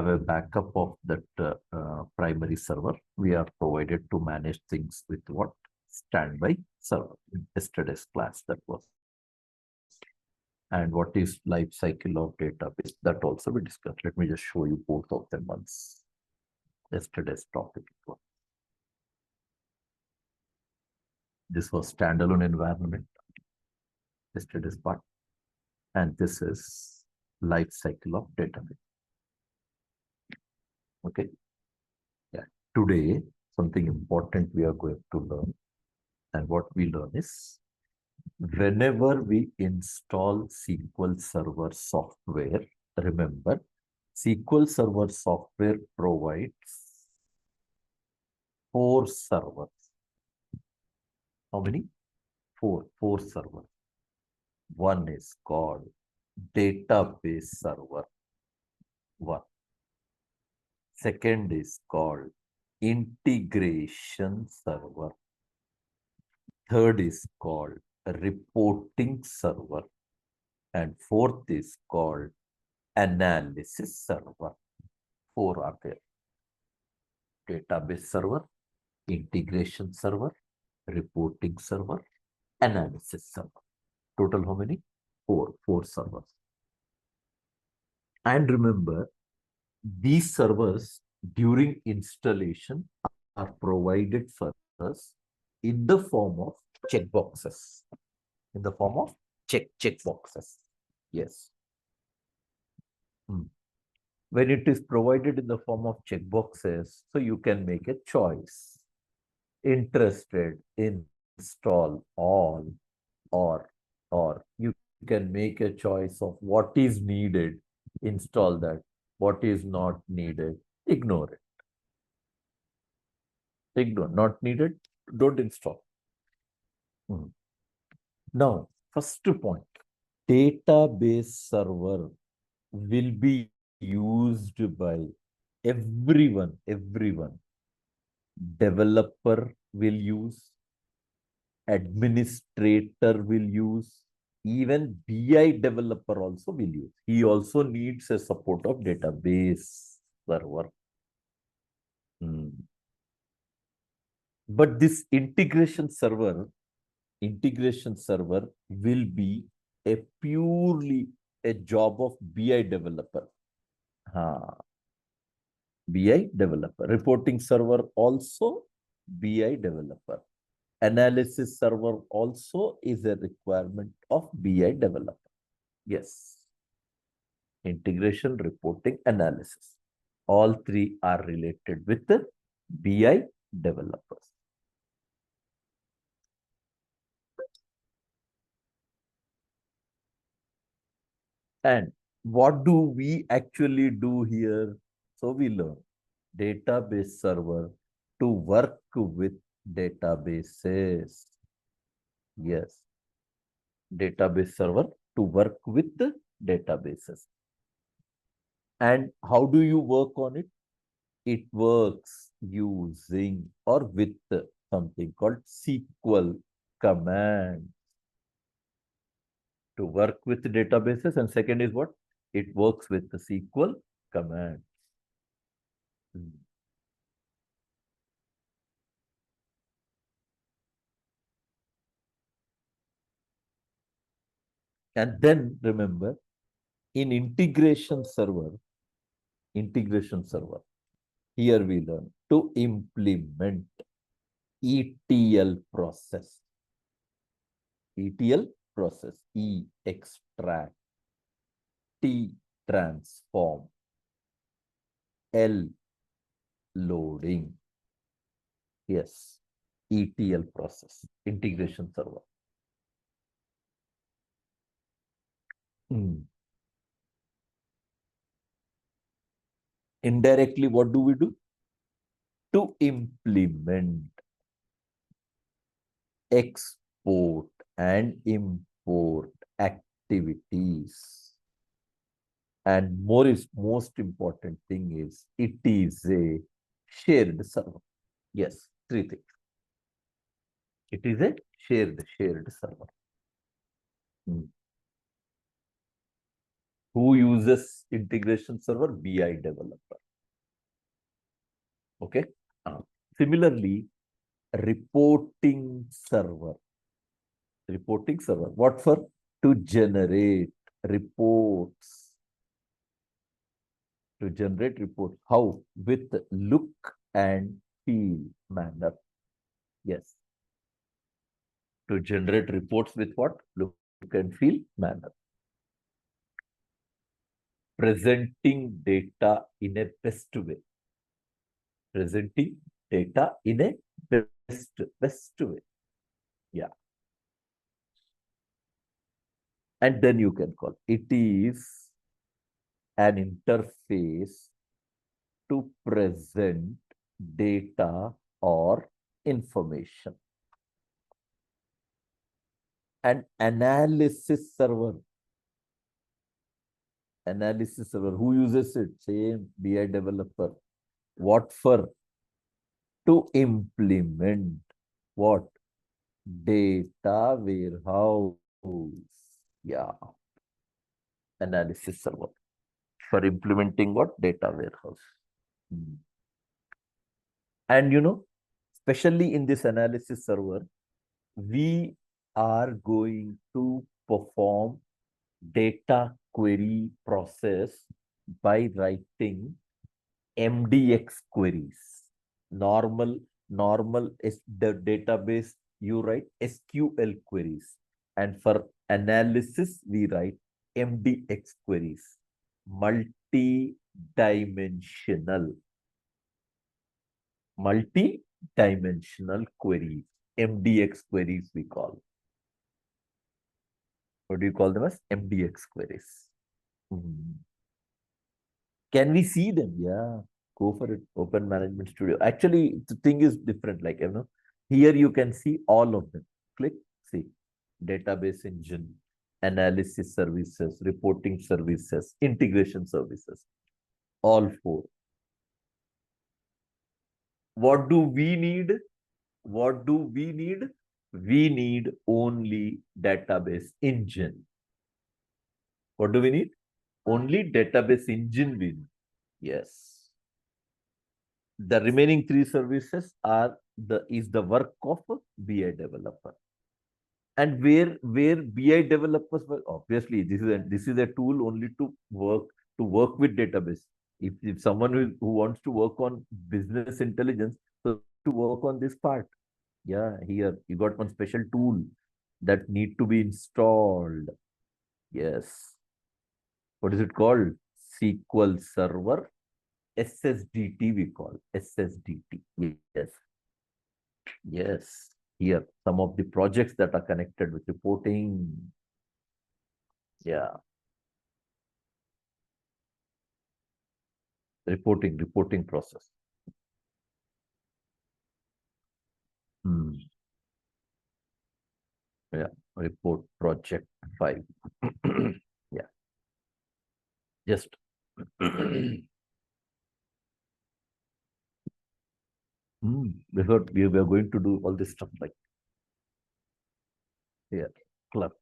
a backup of that primary server, we are provided to manage things with what? Standby server. In yesterday's class, that was. And what is life cycle of database? That also we discussed. Let me just show you both of them once. Yesterday's topic. This was standalone environment. Yesterday's part. And this is life cycle of database. Okay. Yeah. Today, something important we are going to learn. And what we learn is, whenever we install SQL Server software, remember, SQL Server software provides 4 servers. How many? 4 servers. One is called database server 1. Second is called integration server. Third is called reporting server. And fourth is called analysis server. 4 are there. Database server, integration server, reporting server, analysis server. Total how many? 4 servers. And remember, these servers during installation are provided for us in the form of checkboxes. In the form of checkboxes. Yes. When it is provided in the form of checkboxes, so you can make a choice. Interested, install all, or you can make a choice of what is needed, install that. What is not needed, ignore it. Ignore, not needed, don't install. Now, first point, database server will be used by everyone. Developer will use, administrator will use, even BI developer also will use. He also needs a support of database server. But this integration server will be a purely a job of BI developer. BI developer. Reporting server also BI developer. Analysis server also is a requirement of BI developer. Yes. Integration, reporting, analysis. All 3 are related with the BI developers. And what do we actually do here? So we learn database server to work with databases. Yes. Database server to work with the databases. And how do you work on it? It works using or with something called SQL command to work with the databases. And second is what? It works with the SQL command. And then remember, in integration server, here we learn to implement ETL process. ETL process, E extract, T transform, L loading. Yes, ETL process, integration server. Indirectly, what do we do? To implement, export and import activities. And most important thing is, it is a shared server. Yes, 3 things. It is a shared server. Who uses integration server? BI developer. Okay. Uh, Similarly, reporting server. Reporting server. What for? To generate reports. To generate reports. How? With look and feel manner. Yes. To generate reports with what? Look and feel manner. Presenting data in a best way. Presenting data in a best way. Yeah. And then you can call it is an interface to present data or information. An analysis server. Analysis server. Who uses it? Same BI developer. What for? To implement what? Data warehouse. Yeah. Analysis server. For implementing what? Data warehouse. And especially in this analysis server, we are going to perform data query process by writing MDX queries. Normal is the database, you write SQL queries. And for analysis, we write MDX queries. Multi-dimensional queries. MDX queries we call. What do you call them as? MDX queries. Can we see them? Yeah. Go for it. Open Management Studio. Actually, the thing is different. Like, here you can see all of them. Click, see. Database engine, analysis services, reporting services, integration services. All four. What do we need? What do we need? We need only database engine. What do we need? Only database engine we need. Yes. The remaining three services is the work of a BI developer. And where BI developers were obviously this is a tool only to work with database. If someone who wants to work on business intelligence, so to work on this part. Yeah, here you got one special tool that need to be installed. Yes. What is it called? SQL Server. SSDT we call. SSDT. Yes. Yes. Here, some of the projects that are connected with reporting. Yeah. Reporting process. Yeah. Report project 5. Yeah. Just before we are going to do all this stuff like here, clerk.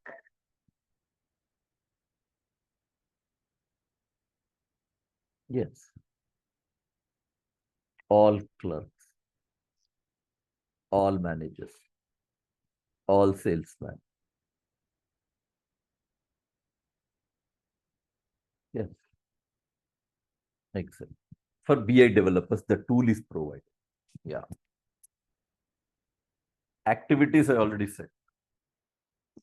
Yes. All clerks, all managers, all salesmen. Yes. Makes sense. For BI developers, the tool is provided. Yeah. Activities I already said.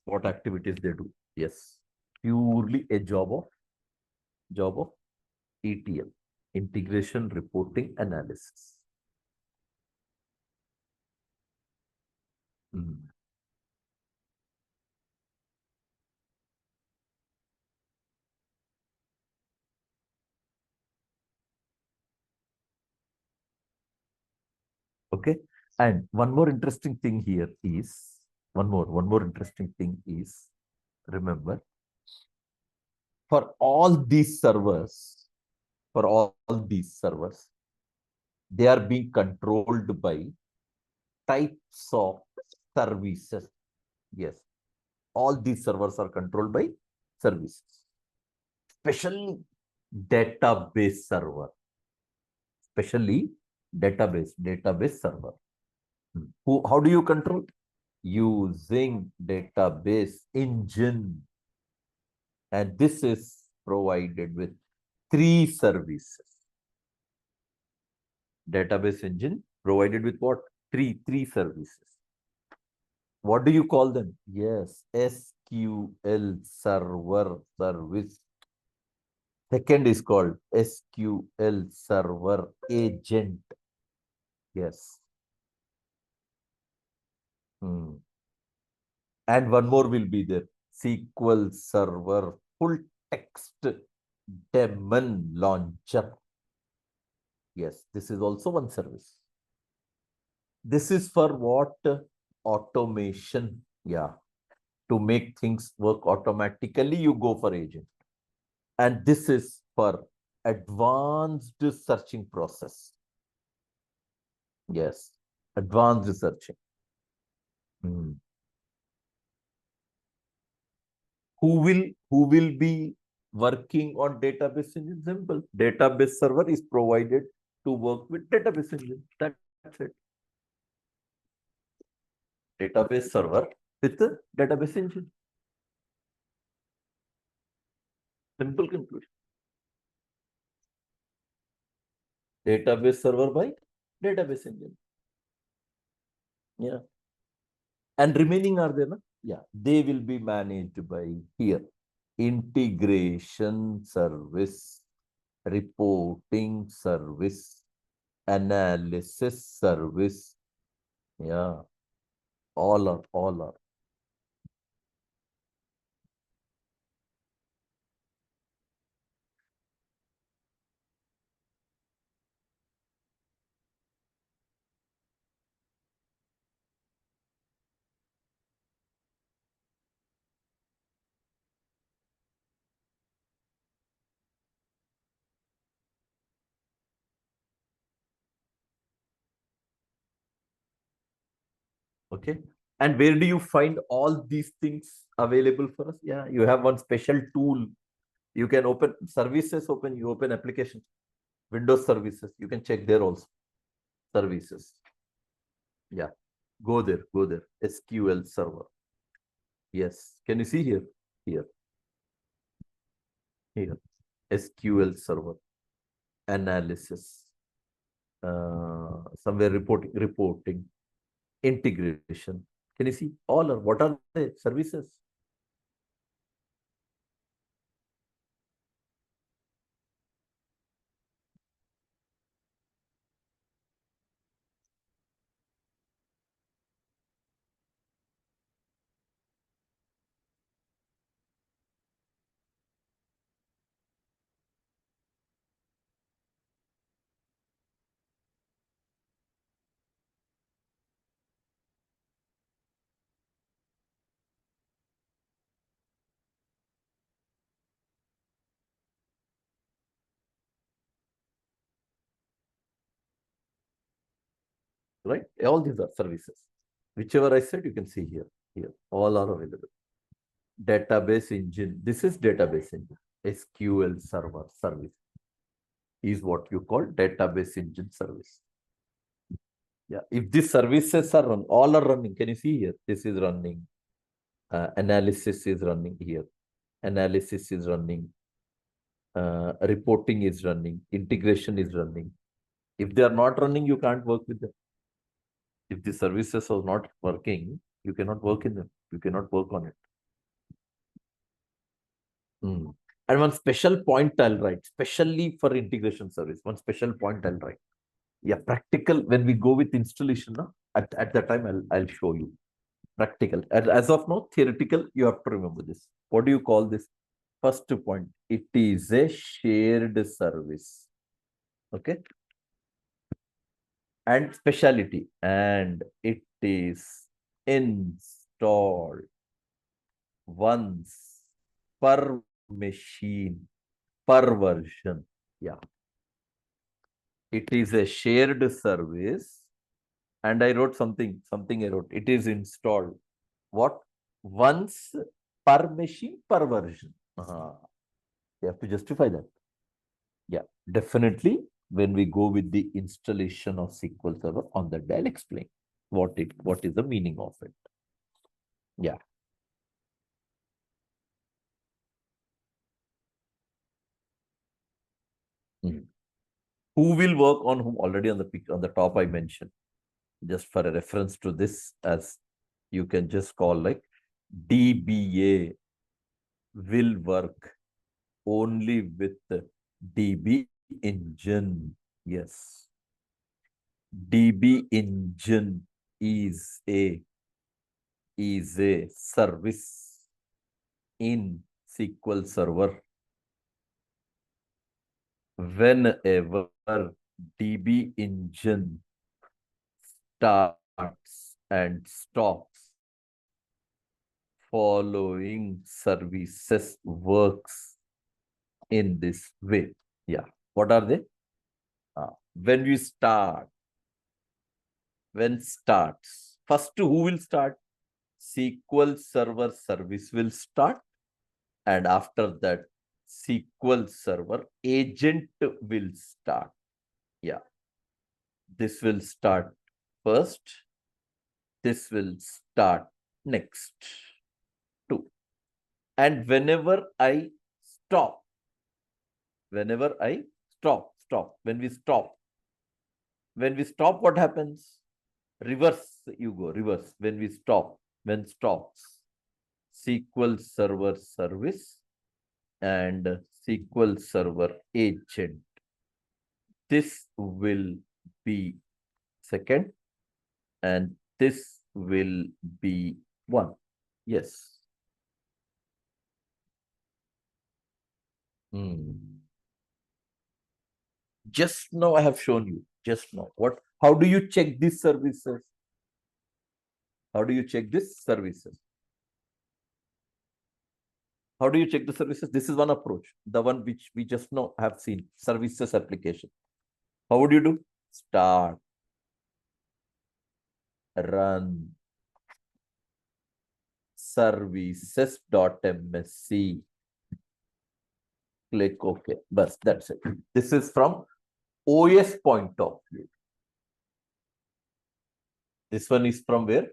What activities they do? Yes. Purely a job of ETL, integration, reporting, analysis. Okay. And one more interesting thing here is one more interesting thing is remember for all these servers, they are being controlled by types of services. Yes. All these servers are controlled by services. specially database server. Especially database server. How do you control? Using database engine. And this is provided with 3 services. Database engine provided with what? Three services. What do you call them? Yes, SQL server service. Second is called SQL server agent. Yes. And one more will be there. SQL server full text daemon launcher. Yes, this is also one service. This is for what? Automation. Yeah. To make things work automatically, you go for agent. And this is for advanced searching process. Yes. Advanced searching. Who will be working on database engine? Simple. Database server is provided to work with database engine. That's it. Database server with the database engine. Simple conclusion. Database server by database engine. Yeah. And remaining are there, no? Yeah. They will be managed by here. Integration service, reporting service, analysis service. Yeah. All are. Okay. And where do you find all these things available for us? Yeah, you have one special tool. You can open services, you open applications, Windows services. You can check there also. Services. Yeah. Go there. SQL server. Yes. Can you see here? Here. SQL server. Analysis. Somewhere reporting. Integration. Can you see? All are, what are the services? Right? All these are services. Whichever I said, you can see here. Here, all are available. Database engine. This is database engine. SQL server service is what you call database engine service. Yeah. If these services are run, all are running. Can you see here? This is running. Analysis is running here. Analysis is running. Reporting is running. Integration is running. If they are not running, you can't work with them. If the services are not working, you cannot work in them. You cannot work on it. And one special point I'll write, specially for integration service, one special point I'll write. Yeah, practical, when we go with installation, at that time, I'll show you. Practical. As of now, theoretical, you have to remember this. What do you call this? First point, it is a shared service. Okay. And speciality, and it is installed once per machine, per version. Yeah. It is a shared service. And I wrote something I wrote. It is installed. What? Once per machine, per version. You have to justify that. Yeah, definitely. When we go with the installation of SQL Server on the day, I'll explain what is the meaning of it. Yeah. Mhm. Who will work on whom? Already on the on the top I mentioned. Just for a reference to this, as you can just call like DBA will work only with DB engine. Yes. DB engine is a service in SQL Server. Whenever DB engine starts and stops, following services works in this way. Yeah. What are they? When we start, when starts, first who will start? SQL Server service will start, and after that, SQL Server agent will start. Yeah. This will start first. This will start next. Two. And whenever I stop, when we stop, what happens? Reverse, you go, reverse. When we stop, when stops, SQL Server service and SQL Server agent. This will be second, and this will be one. Yes. Just now I have shown you. Just now. What? How do you check these services? How do you check these services? How do you check the services? This is one approach. The one which we just now have seen. Services application. How would you do? Start. Run. Services.msc. Click OK. But that's it. This is from OS point of view. This one is from where?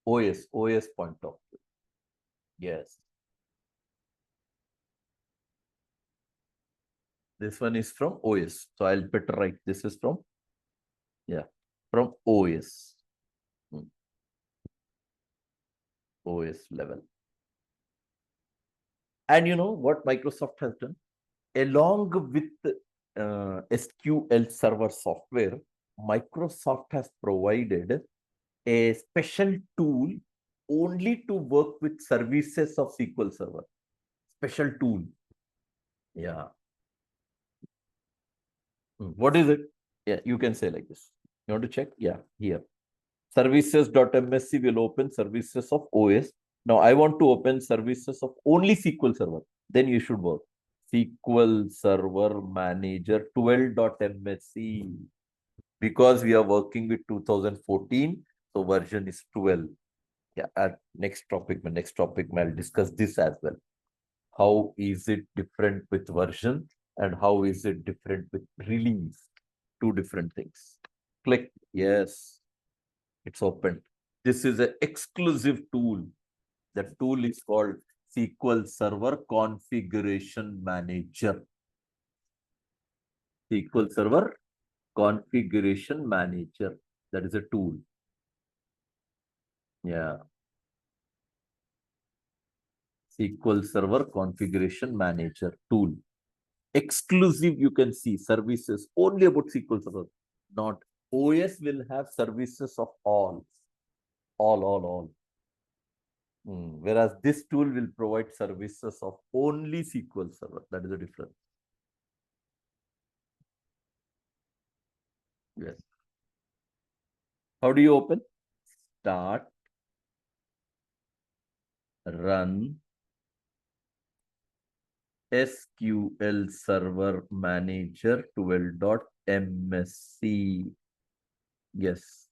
OS point of view. Yes. This one is from OS. So I'll better write. This is from, yeah, from OS. OS level. And you know what Microsoft has done? Along with SQL Server software, Microsoft has provided a special tool only to work with services of SQL Server. Special tool. Yeah. What is it? Yeah, you can say like this. You want to check? Yeah, here. Services.msc will open services of OS. Now I want to open services of only SQL Server. Then you should work. SQL Server Manager 12.msc. Because we are working with 2014, so version is 12. Yeah, at next topic, I'll discuss this as well. How is it different with version and how is it different with release? Two different things. Click. Yes, it's open. This is an exclusive tool. The tool is called SQL Server Configuration Manager. SQL Server Configuration Manager. That is a tool. Yeah. SQL Server Configuration Manager tool. Exclusive, you can see services only about SQL Server. Not OS will have services of all. Whereas this tool will provide services of only SQL Server. That is the difference. Yes. How do you open? Start, run, SQL Server Manager 12.msc. Yes.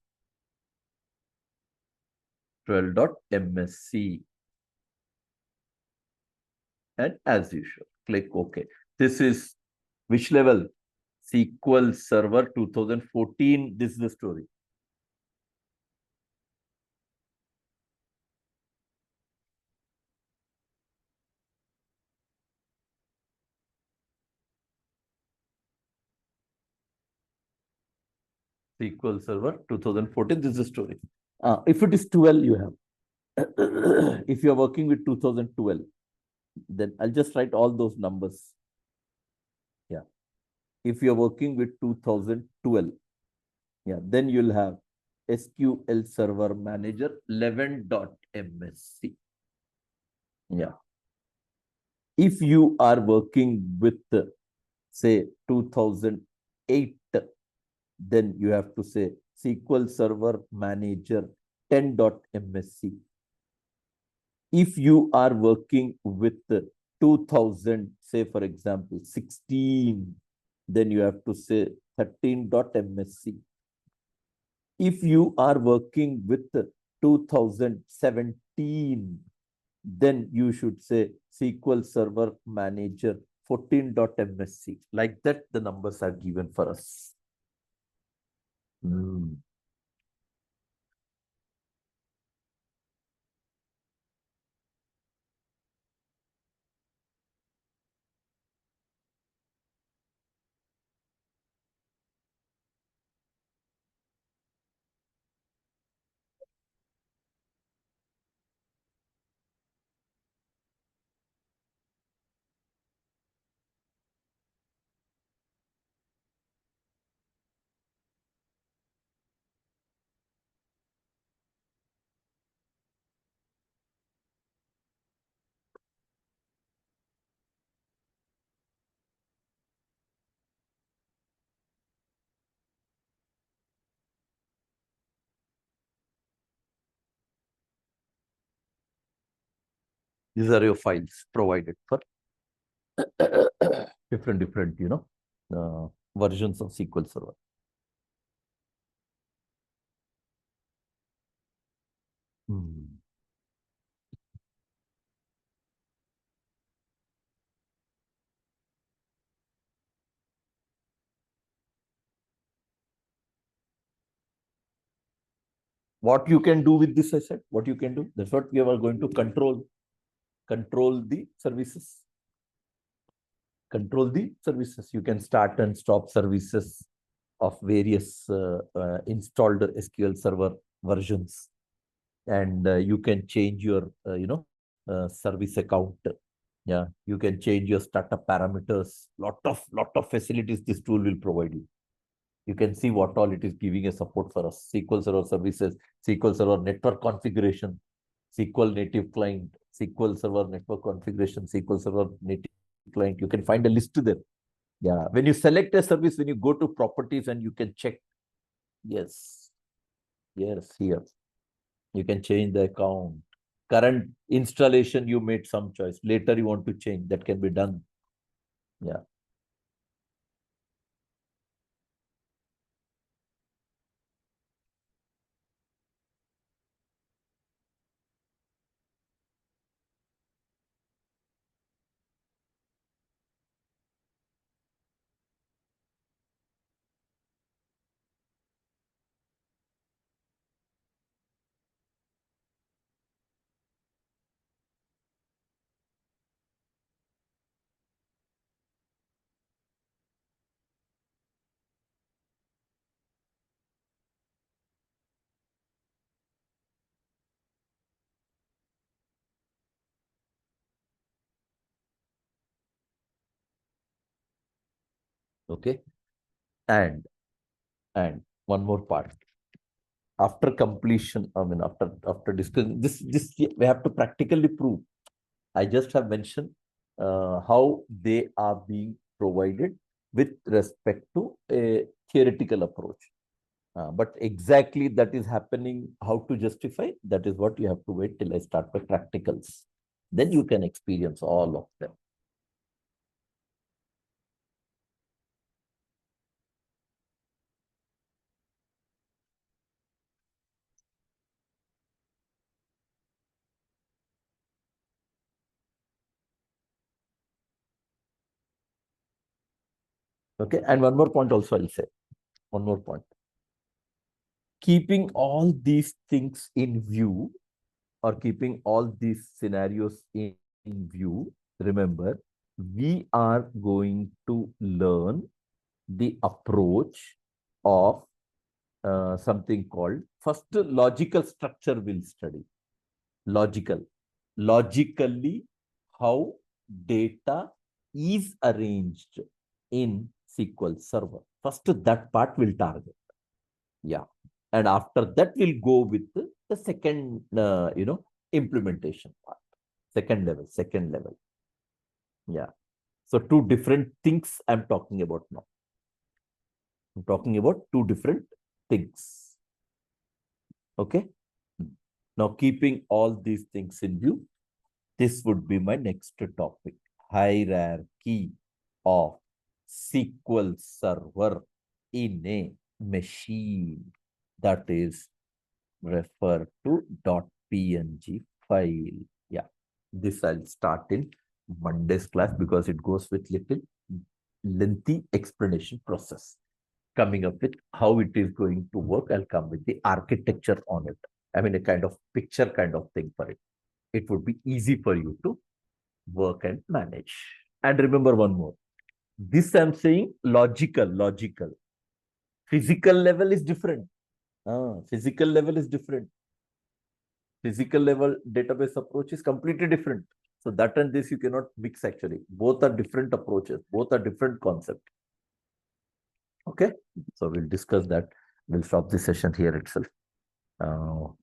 12.msc. And as usual, click OK. This is which level? SQL Server 2014. This is the story. SQL Server 2014. This is the story. If it is 12, you have. If you are working with 2012, then I'll just write all those numbers. Yeah. If you're working with 2012, yeah, then you'll have SQL Server Manager 11.msc. Yeah. If you are working with, say, 2008, then you have to say SQL Server Manager 10.msc. If you are working with 2000, say, for example, 16, then you have to say 13.msc. If you are working with 2017, then you should say SQL Server Manager 14.msc. Like that, the numbers are given for us. These are your files provided for different, versions of SQL Server. What you can do with this, I said, what you can do. That's what we are going to control the services. Control the services. You can start and stop services of various installed SQL Server versions, and you can change your, service account. Yeah, you can change your startup parameters. Lot of facilities this tool will provide you. You can see what all it is giving a support for us. SQL Server services, SQL Server network configuration, SQL native client, SQL Server network configuration, SQL Server native client. You can find a list there. Yeah. When you select a service, when you go to properties and you can check. Yes. Yes, here. You can change the account. Current installation, you made some choice. Later you want to change. That can be done. Yeah. Okay. And one more part. After completion, I mean, after discussing this we have to practically prove. I just have mentioned how they are being provided with respect to a theoretical approach. But exactly that is happening, how to justify, that is what you have to wait till I start with practicals. Then you can experience all of them. Okay, and one more point also I'll say. One more point. Keeping all these things in view, or keeping all these scenarios in view, remember, we are going to learn the approach of something called first logical structure we'll study. Logically, how data is arranged in SQL Server. First, that part will target. Yeah. And after that, we'll go with the second, implementation part. Second level. Yeah. So two different things I'm talking about now. I'm talking about two different things. Okay. Now, keeping all these things in view, this would be my next topic. Hierarchy of SQL Server in a machine. That is refer to .png file. Yeah, this I'll start in Monday's class because it goes with little lengthy explanation process. Coming up with how it is going to work, I'll come with the architecture on it. I mean, a kind of picture kind of thing for it. It would be easy for you to work and manage. And remember one more. This I'm saying logical. Physical level is different. Physical level is different. Physical level database approach is completely different. So that and this you cannot mix actually. Both are different approaches. Both are different concepts. Okay. So we'll discuss that. We'll stop the session here itself.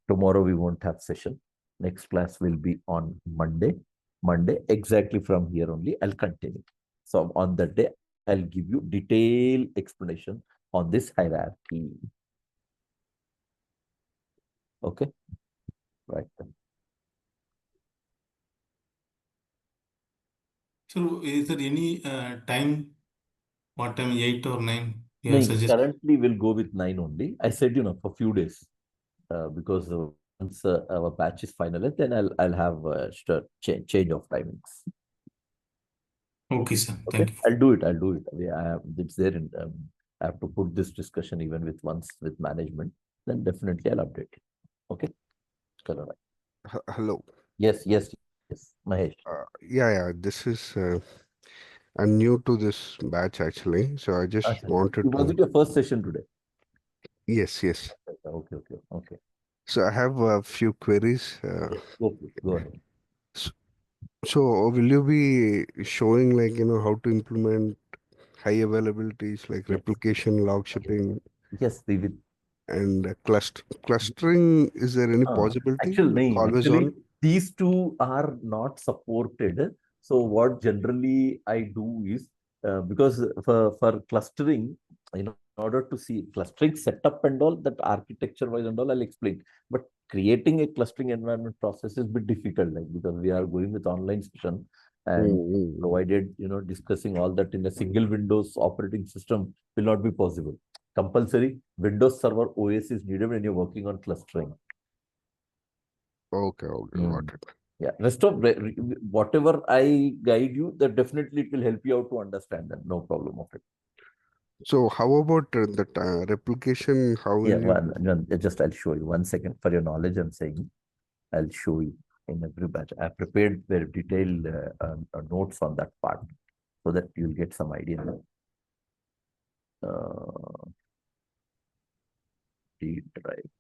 Tomorrow we won't have session. Next class will be on Monday. Exactly from here only, I'll continue. So on that day, I'll give you detailed explanation on this hierarchy. Okay. Right then. So, is there any time? What time? 8 or 9? You No, suggest. currently we'll go with 9 only. I said, for a few days, because once our batch is finalized, then I'll have change of timings. Okay, sir. Okay, Thank you. I'll do it. It's there in. I have to put this discussion even with management. Then definitely I'll update it. Okay, correct. Hello. Yes, Mahesh. Yeah. This is I'm new to this batch actually, so I just wanted Was to. it your first session today? Yes. Okay. So I have a few queries. Go ahead. So will you be showing how to implement high availabilities like Yes. replication, log shipping, Yes, we will. and clustering? Is there any possibility? Always on? These two are not supported. So what generally I do is, because for clustering, in order to see clustering setup and all that architecture wise and all, I'll explain. But creating a clustering environment process is a bit difficult, like because we are going with online session and provided, discussing all that in a single Windows operating system will not be possible. Compulsory Windows Server OS is needed when you're working on clustering. Okay, got it. Yeah, rest of whatever I guide you, that definitely it will help you out to understand that. No problem of it. So how about the replication? How will you? Just I'll show you 1 second for your knowledge. I'm saying I'll show you in every batch. I prepared very detailed notes on that part so that you'll get some idea. D drive.